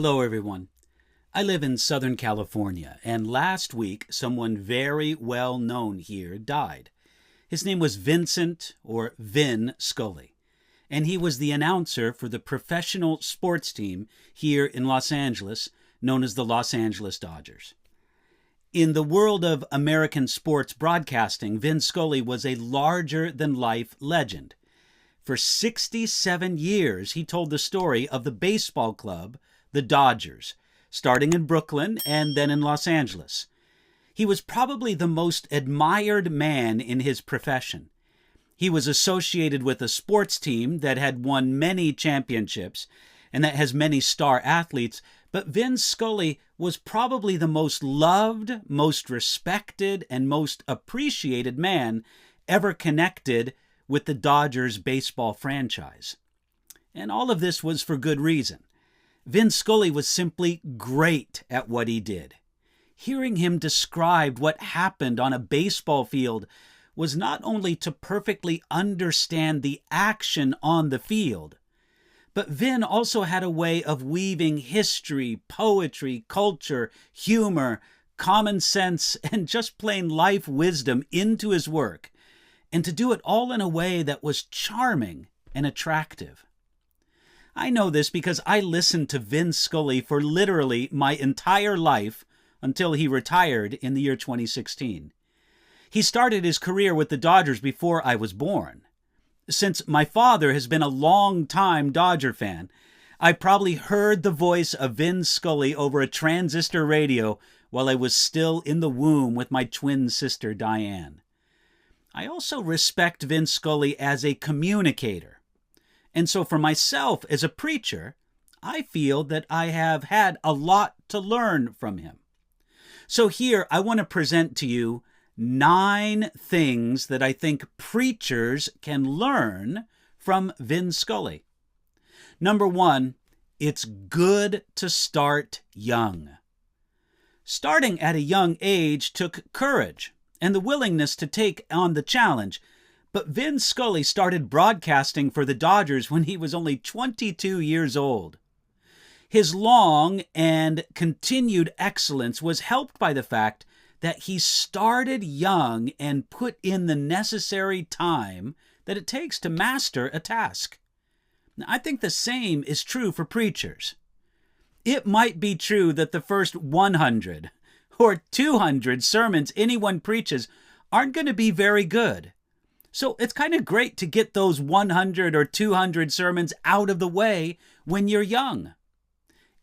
Hello, everyone. I live in Southern California, and last week someone very well known here died. His name was Vin Scully, and he was the announcer for the professional sports team here in Los Angeles, known as the Los Angeles Dodgers. In the world of American sports broadcasting, Vin Scully was a larger-than-life legend. For 67 years, he told the story of the baseball club, the Dodgers, starting in Brooklyn and then in Los Angeles. He was probably the most admired man in his profession. He was associated with a sports team that had won many championships and that has many star athletes, but Vin Scully was probably the most loved, most respected, and most appreciated man ever connected with the Dodgers baseball franchise. And all of this was for good reason. Vin Scully was simply great at what he did. Hearing him describe what happened on a baseball field was not only to perfectly understand the action on the field, but Vin also had a way of weaving history, poetry, culture, humor, common sense, and just plain life wisdom into his work, and to do it all in a way that was charming and attractive. I know this because I listened to Vin Scully for literally my entire life until he retired in the year 2016. He started his career with the Dodgers before I was born. Since my father has been a long-time Dodger fan, I probably heard the voice of Vin Scully over a transistor radio while I was still in the womb with my twin sister Diane. I also respect Vin Scully as a communicator. And so for myself as a preacher, I feel that I have had a lot to learn from him. So here I want to present to you 9 things that I think preachers can learn from Vin Scully. Number 1, it's good to start young. Starting at a young age took courage and the willingness to take on the challenge. But Vin Scully started broadcasting for the Dodgers when he was only 22 years old. His long and continued excellence was helped by the fact that he started young and put in the necessary time that it takes to master a task. Now, I think the same is true for preachers. It might be true that the first 100 or 200 sermons anyone preaches aren't going to be very good. So it's kind of great to get those 100 or 200 sermons out of the way when you're young.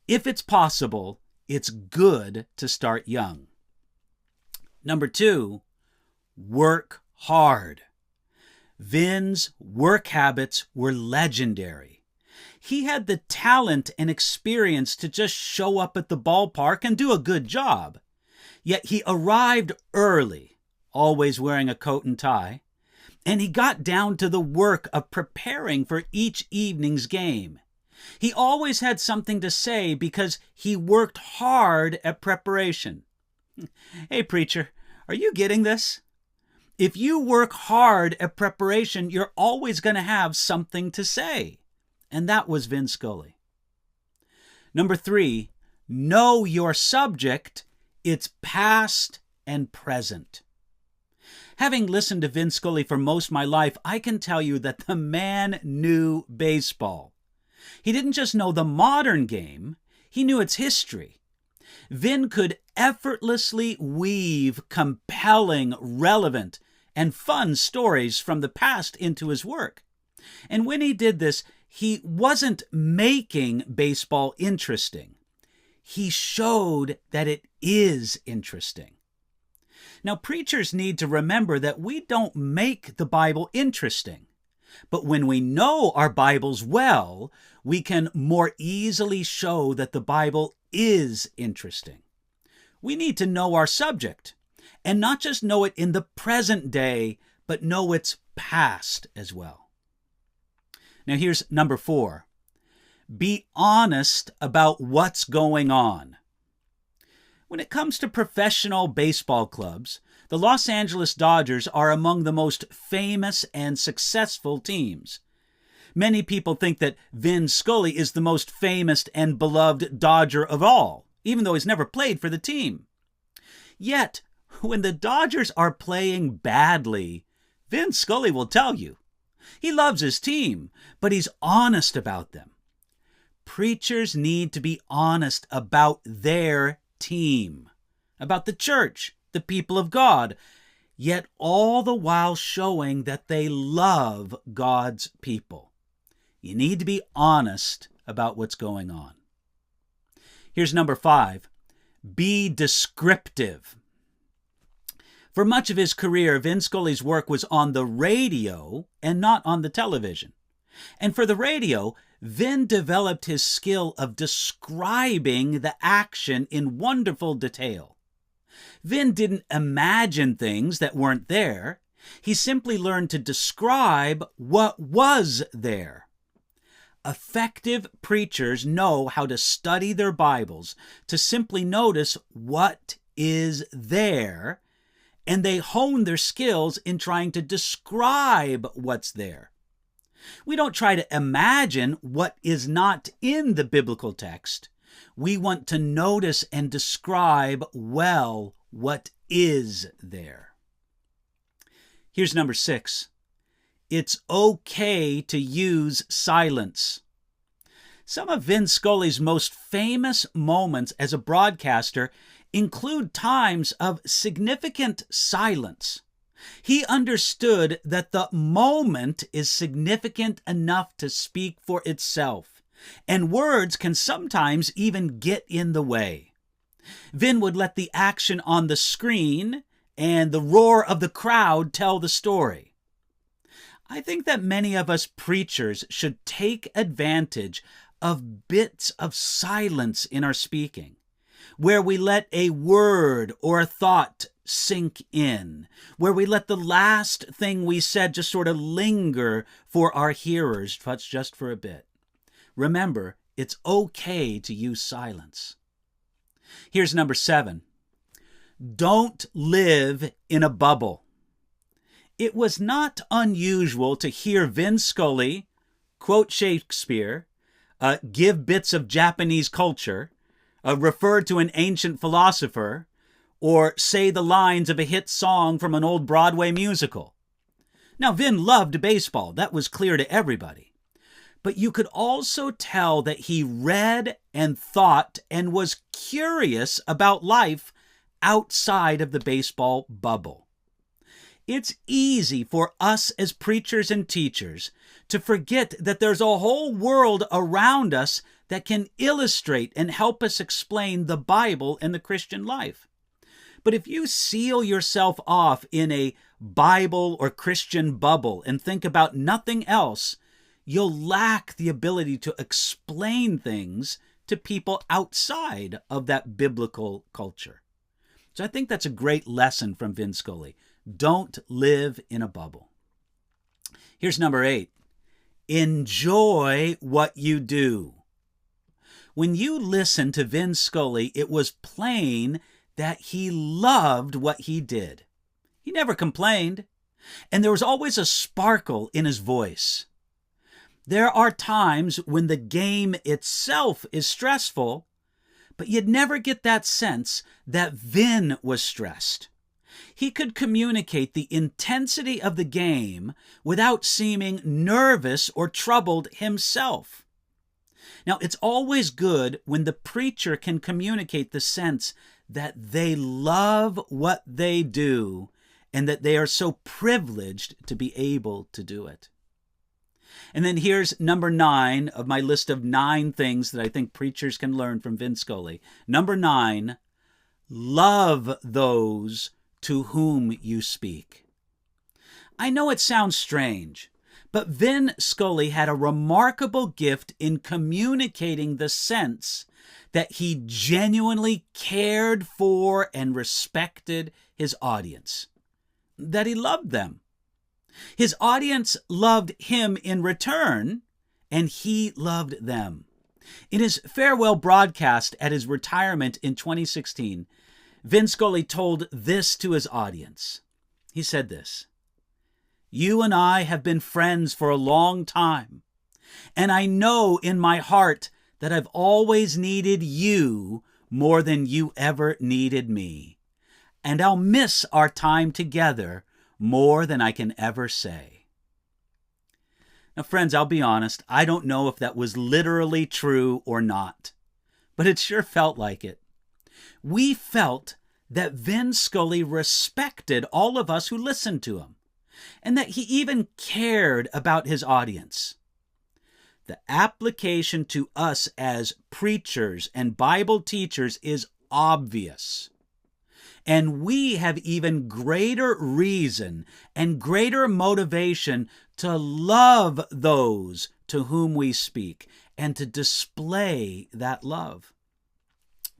If it's possible, it's good to start young. Number 2, work hard. Vin's work habits were legendary. He had the talent and experience to just show up at the ballpark and do a good job. Yet he arrived early, always wearing a coat and tie, and he got down to the work of preparing for each evening's game. He always had something to say because he worked hard at preparation. Hey, preacher, are you getting this? If you work hard at preparation, you're always going to have something to say. And that was Vin Scully. Number 3, know your subject. It's past and present. Having listened to Vin Scully for most of my life, I can tell you that the man knew baseball. He didn't just know the modern game, he knew its history. Vin could effortlessly weave compelling, relevant, and fun stories from the past into his work. And when he did this, he wasn't making baseball interesting. He showed that it is interesting. Now, preachers need to remember that we don't make the Bible interesting. But when we know our Bibles well, we can more easily show that the Bible is interesting. We need to know our subject, and not just know it in the present day, but know its past as well. Now, here's number 4. Be honest about what's going on. When it comes to professional baseball clubs, the Los Angeles Dodgers are among the most famous and successful teams. Many people think that Vin Scully is the most famous and beloved Dodger of all, even though he's never played for the team. Yet, when the Dodgers are playing badly, Vin Scully will tell you. He loves his team, but he's honest about them. Preachers need to be honest about their team, about the church, the people of God, yet all the while showing that they love God's people. You need to be honest about what's going on. Here's number 5. Be descriptive. For much of his career, Vin Scully's work was on the radio and not on the television. And for the radio, Vin developed his skill of describing the action in wonderful detail. Vin didn't imagine things that weren't there. He simply learned to describe what was there. Effective preachers know how to study their Bibles to simply notice what is there, and they hone their skills in trying to describe what's there. We don't try to imagine what is not in the biblical text. We want to notice and describe well what is there. Here's number 6. It's okay to use silence. Some of Vin Scully's most famous moments as a broadcaster include times of significant silence. He understood that the moment is significant enough to speak for itself, and words can sometimes even get in the way. Vin would let the action on the screen and the roar of the crowd tell the story. I think that many of us preachers should take advantage of bits of silence in our speaking, where we let a word or a thought sink in, where we let the last thing we said just sort of linger for our hearers just for a bit. Remember, it's okay to use silence. Here's number 7. Don't live in a bubble. It was not unusual to hear Vin Scully quote Shakespeare, give bits of Japanese culture, refer to an ancient philosopher, or say the lines of a hit song from an old Broadway musical. Now, Vin loved baseball. That was clear to everybody. But you could also tell that he read and thought and was curious about life outside of the baseball bubble. It's easy for us as preachers and teachers to forget that there's a whole world around us that can illustrate and help us explain the Bible and the Christian life. But if you seal yourself off in a Bible or Christian bubble and think about nothing else, you'll lack the ability to explain things to people outside of that biblical culture. So I think that's a great lesson from Vin Scully. Don't live in a bubble. Here's number 8. Enjoy what you do. When you listen to Vin Scully, it was plain that he loved what he did. He never complained, and there was always a sparkle in his voice. There are times when the game itself is stressful, but you'd never get that sense that Vin was stressed. He could communicate the intensity of the game without seeming nervous or troubled himself. Now, it's always good when the preacher can communicate the sense that they love what they do and that they are so privileged to be able to do it. And then here's number 9 of my list of 9 things that I think preachers can learn from Vin Scully. Number 9, love those to whom you speak. I know it sounds strange, but Vin Scully had a remarkable gift in communicating the sense that he genuinely cared for and respected his audience, that he loved them. His audience loved him in return, and he loved them. In his farewell broadcast at his retirement in 2016, Vin Scully told this to his audience. He said this: "You and I have been friends for a long time. And I know in my heart that I've always needed you more than you ever needed me. And I'll miss our time together more than I can ever say. Now, friends, I'll be honest, I don't know if that was literally true or not, but it sure felt like it. We felt that Vin Scully respected all of us who listened to him, and that he even cared about his audience. The application to us as preachers and Bible teachers is obvious. And we have even greater reason and greater motivation to love those to whom we speak and to display that love.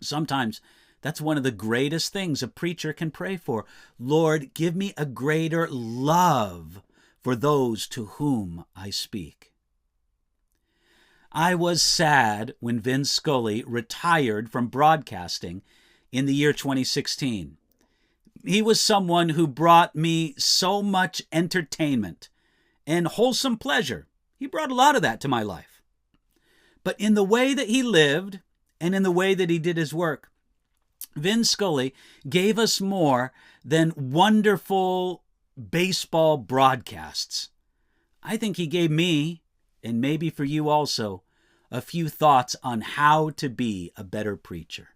Sometimes that's one of the greatest things a preacher can pray for. Lord, give me a greater love for those to whom I speak. I was sad when Vin Scully retired from broadcasting in the year 2016. He was someone who brought me so much entertainment and wholesome pleasure. He brought a lot of that to my life. But in the way that he lived and in the way that he did his work, Vin Scully gave us more than wonderful baseball broadcasts. I think he gave me, and maybe for you also, a few thoughts on how to be a better preacher.